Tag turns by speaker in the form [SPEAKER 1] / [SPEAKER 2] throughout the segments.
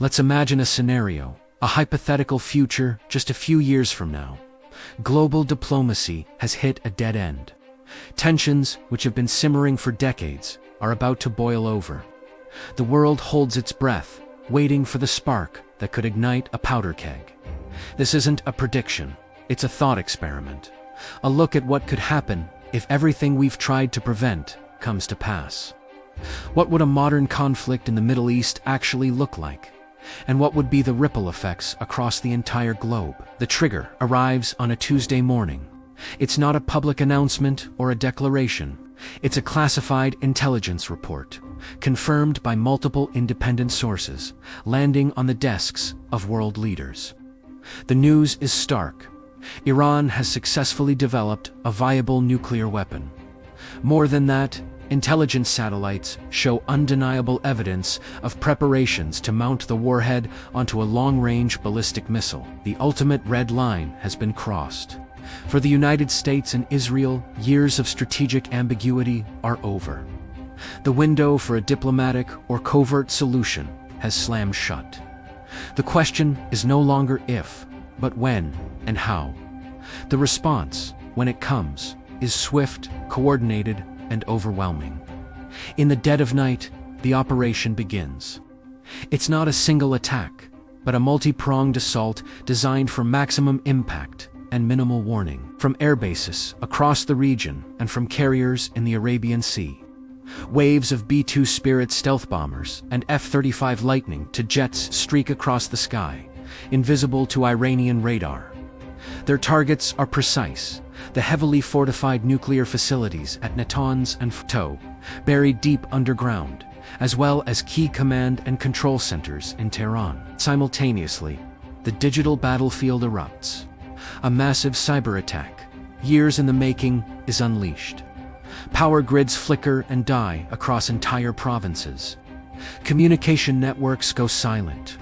[SPEAKER 1] Let's imagine a scenario, a hypothetical future just a few years from now. Global diplomacy has hit a dead end. Tensions, which have been simmering for decades, are about to boil over. The world holds its breath, waiting for the spark that could ignite a powder keg. This isn't a prediction, it's a thought experiment. A look at what could happen if everything we've tried to prevent comes to pass. What would a modern conflict in the Middle East actually look like? And what would be the ripple effects across the entire globe? The trigger arrives on a Tuesday morning. It's not a public announcement or a declaration. It's a classified intelligence report, confirmed by multiple independent sources, landing on the desks of world leaders. The news is stark. Iran has successfully developed a viable nuclear weapon. More than that, intelligence satellites show undeniable evidence of preparations to mount the warhead onto a long-range ballistic missile. The ultimate red line has been crossed. For the United States and Israel, years of strategic ambiguity are over. The window for a diplomatic or covert solution has slammed shut. The question is no longer if, but when and how. The response, when it comes, is swift, coordinated, and overwhelming. In the dead of night, the operation begins. It's not a single attack, but a multi-pronged assault designed for maximum impact and minimal warning. From air bases across the region and from carriers in the Arabian Sea, waves of B-2 Spirit stealth bombers and F-35 Lightning to jets streak across the sky, invisible to Iranian radar. Their targets are precise: the heavily fortified nuclear facilities at Natanz and Fordow, buried deep underground, as well as key command and control centers in Tehran. Simultaneously, the digital battlefield erupts. A massive cyber attack, years in the making, is unleashed. Power grids flicker and die across entire provinces. Communication networks go silent.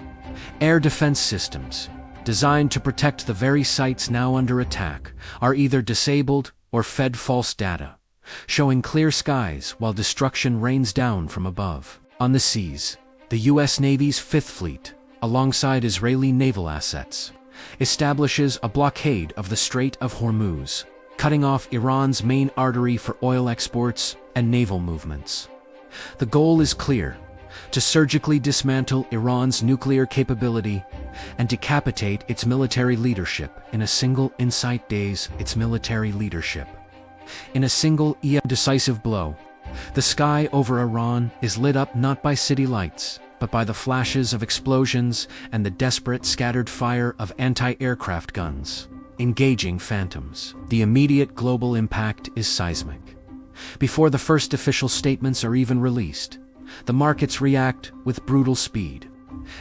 [SPEAKER 1] Air defense systems, designed to protect the very sites now under attack, are either disabled or fed false data, showing clear skies while destruction rains down from above. On the seas, the U.S. Navy's Fifth Fleet, alongside Israeli naval assets, establishes a blockade of the Strait of Hormuz, cutting off Iran's main artery for oil exports and naval movements. The goal is clear: to surgically dismantle Iran's nuclear capability and decapitate its military leadership in a single decisive blow. The sky over Iran is lit up not by city lights, but by the flashes of explosions and the desperate scattered fire of anti-aircraft guns, engaging phantoms. The immediate global impact is seismic. Before the first official statements are even released, the markets react with brutal speed.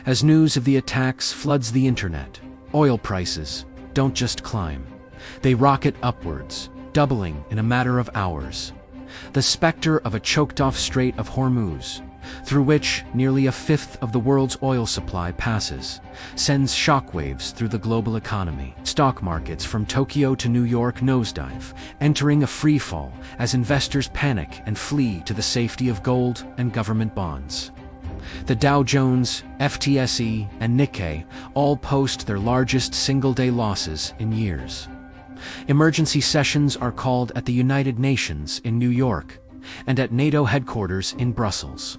[SPEAKER 1] As news of the attacks floods the internet, oil prices don't just climb. They rocket upwards, doubling in a matter of hours. The specter of a choked-off Strait of Hormuz, through which nearly a fifth of the world's oil supply passes, sends shockwaves through the global economy. Stock markets from Tokyo to New York nosedive, entering a freefall as investors panic and flee to the safety of gold and government bonds. The Dow Jones, FTSE, and Nikkei all post their largest single-day losses in years. Emergency sessions are called at the United Nations in New York and at NATO headquarters in Brussels.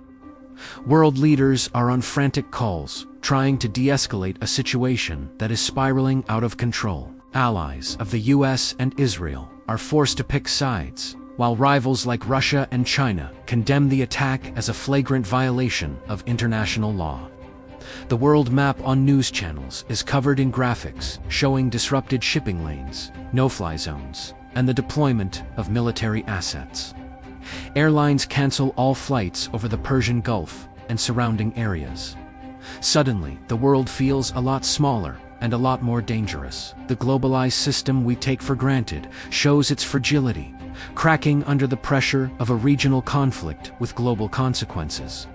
[SPEAKER 1] World leaders are on frantic calls, trying to de-escalate a situation that is spiraling out of control. Allies of the US and Israel are forced to pick sides, while rivals like Russia and China condemn the attack as a flagrant violation of international law. The world map on news channels is covered in graphics showing disrupted shipping lanes, no-fly zones, and the deployment of military assets. Airlines cancel all flights over the Persian Gulf and surrounding areas. Suddenly, the world feels a lot smaller and a lot more dangerous. The globalized system we take for granted shows its fragility, cracking under the pressure of a regional conflict with global consequences.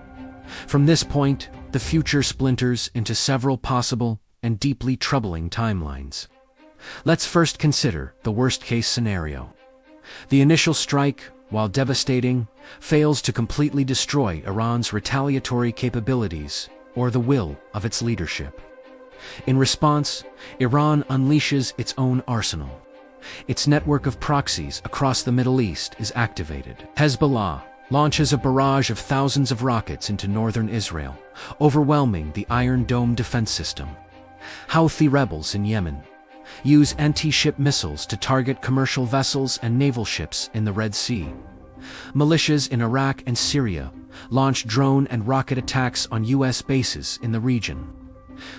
[SPEAKER 1] From this point, the future splinters into several possible and deeply troubling timelines. Let's first consider the worst-case scenario. The initial strike, while devastating, fails to completely destroy Iran's retaliatory capabilities or the will of its leadership. In response, Iran unleashes its own arsenal. Its network of proxies across the Middle East is activated. Hezbollah launches a barrage of thousands of rockets into northern Israel, overwhelming the Iron Dome defense system. Houthi rebels in Yemen use anti-ship missiles to target commercial vessels and naval ships in the Red Sea. Militias in Iraq and Syria launch drone and rocket attacks on U.S. bases in the region.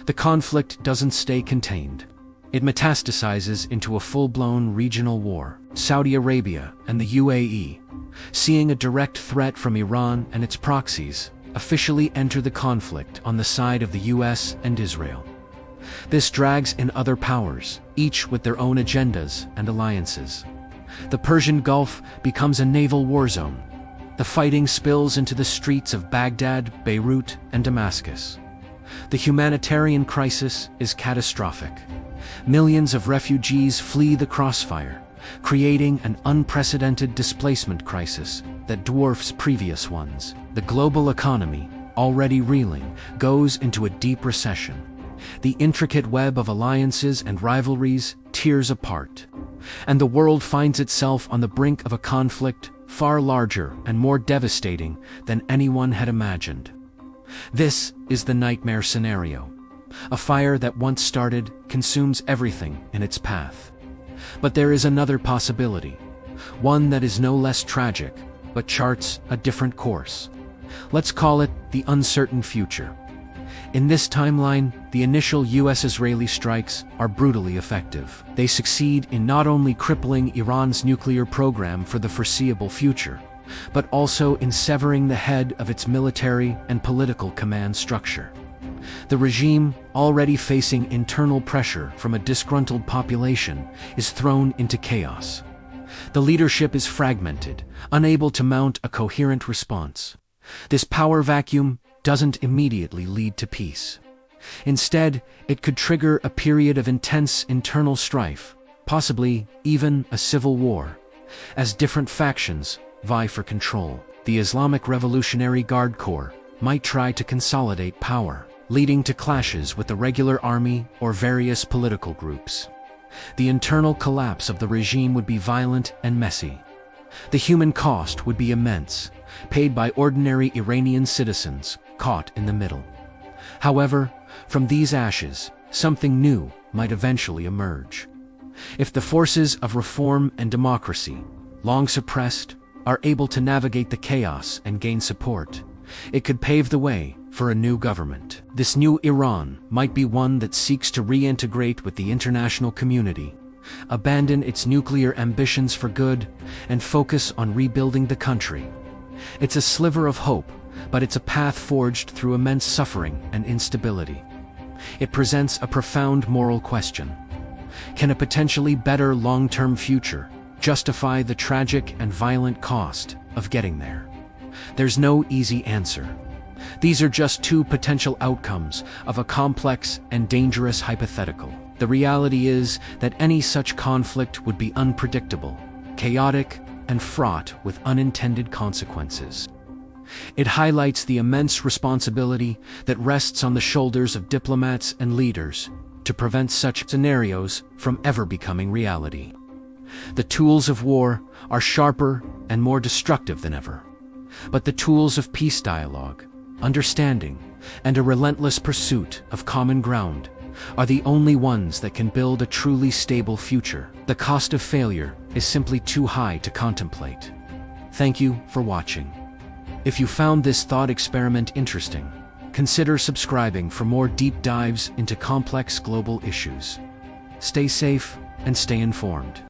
[SPEAKER 1] The conflict doesn't stay contained. It metastasizes into a full-blown regional war. Saudi Arabia and the UAE, seeing a direct threat from Iran and its proxies, officially enter the conflict on the side of the US and Israel. This drags in other powers, each with their own agendas and alliances. The Persian Gulf becomes a naval war zone. The fighting spills into the streets of Baghdad, Beirut, and Damascus. The humanitarian crisis is catastrophic. Millions of refugees flee the crossfire, creating an unprecedented displacement crisis that dwarfs previous ones. The global economy, already reeling, goes into a deep recession. The intricate web of alliances and rivalries tears apart, and the world finds itself on the brink of a conflict far larger and more devastating than anyone had imagined. This is the nightmare scenario. A fire that once started consumes everything in its path. But there is another possibility, one that is no less tragic, but charts a different course. Let's call it the uncertain future. In this timeline, the initial US-Israeli strikes are brutally effective. They succeed in not only crippling Iran's nuclear program for the foreseeable future, but also in severing the head of its military and political command structure. The regime, already facing internal pressure from a disgruntled population, is thrown into chaos. The leadership is fragmented, unable to mount a coherent response. This power vacuum doesn't immediately lead to peace. Instead, it could trigger a period of intense internal strife, possibly even a civil war, as different factions vie for control. The Islamic Revolutionary Guard Corps might try to consolidate power, leading to clashes with the regular army or various political groups. The internal collapse of the regime would be violent and messy. The human cost would be immense, paid by ordinary Iranian citizens caught in the middle. However, from these ashes, something new might eventually emerge. If the forces of reform and democracy, long suppressed, are able to navigate the chaos and gain support, it could pave the way for a new government. This new Iran might be one that seeks to reintegrate with the international community, abandon its nuclear ambitions for good, and focus on rebuilding the country. It's a sliver of hope, but it's a path forged through immense suffering and instability. It presents a profound moral question. Can a potentially better long-term future justify the tragic and violent cost of getting there? There's no easy answer. These are just two potential outcomes of a complex and dangerous hypothetical. The reality is that any such conflict would be unpredictable, chaotic, and fraught with unintended consequences. It highlights the immense responsibility that rests on the shoulders of diplomats and leaders to prevent such scenarios from ever becoming reality. The tools of war are sharper and more destructive than ever. But the tools of peace dialogue, understanding, and a relentless pursuit of common ground are the only ones that can build a truly stable future. The cost of failure is simply too high to contemplate. Thank you for watching. If you found this thought experiment interesting, consider subscribing for more deep dives into complex global issues. Stay safe and stay informed.